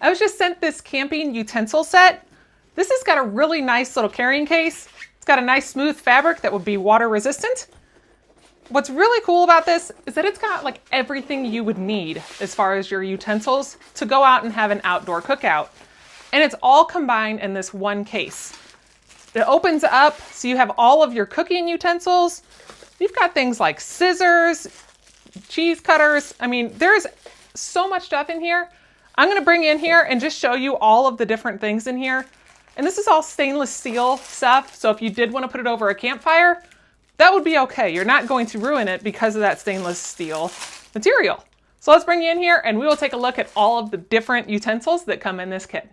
I was just sent this camping utensil set. This has got a really nice little carrying case. It's got a nice smooth fabric that would be water resistant. What's really cool about this is that it's got like everything you would need as far as your utensils to go out and have an outdoor cookout. And it's all combined in this one case. It opens up so you have all of your cooking utensils. You've got things like scissors, cheese cutters. I mean, there's so much stuff in here. I'm gonna bring you in here and just show you all of the different things in here. And this is all stainless steel stuff. So if you did want to put it over a campfire, that would be okay. You're not going to ruin it because of that stainless steel material. So let's bring you in here and we will take a look at all of the different utensils that come in this kit.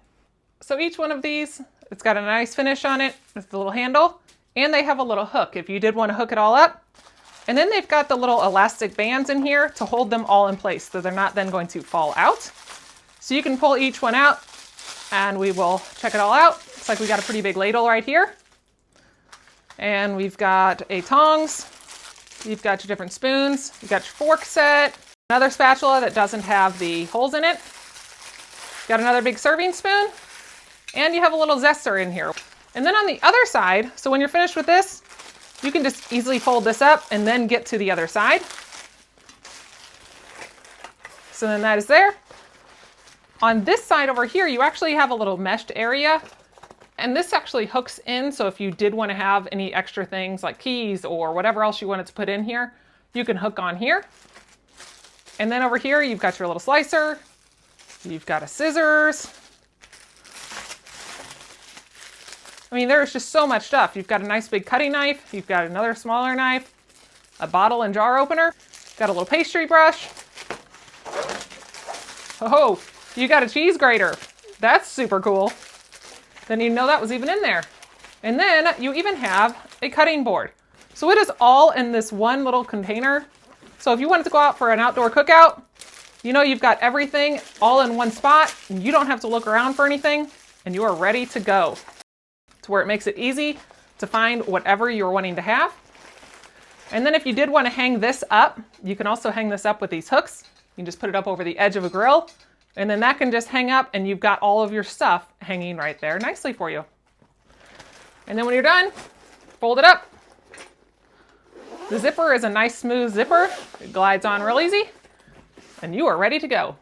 So each one of these, it's got a nice finish on it with the little handle, and they have a little hook if you did want to hook it all up. And then they've got the little elastic bands in here to hold them all in place so they're not then going to fall out. So you can pull each one out and we will check it all out. Looks like we got a pretty big ladle right here. And we've got a tongs, you've got your different spoons, you've got your fork set, another spatula that doesn't have the holes in it, got another big serving spoon, and you have a little zester in here. And then on the other side, so when you're finished with this, you can just easily fold this up and then get to the other side. So then that is there. On this side over here, you actually have a little meshed area. And this actually hooks in, so if you did want to have any extra things like keys or whatever else you wanted to put in here, you can hook on here. And then over here, you've got your little slicer, you've got a scissors. I mean, there's just so much stuff. You've got a nice big cutting knife, you've got another smaller knife, a bottle and jar opener, got a little pastry brush. Oh, you got a cheese grater. That's super cool. Then you know that was even in there. And then you even have a cutting board. So it is all in this one little container. So if you wanted to go out for an outdoor cookout, you know you've got everything all in one spot and you don't have to look around for anything and you are ready to go. To where it makes it easy to find whatever you're wanting to have. And then if you did want to hang this up, you can also hang this up with these hooks. You can just put it up over the edge of a grill. And then that can just hang up and you've got all of your stuff hanging right there nicely for you. And then when you're done, fold it up. The zipper is a nice smooth zipper. It glides on real easy and you are ready to go.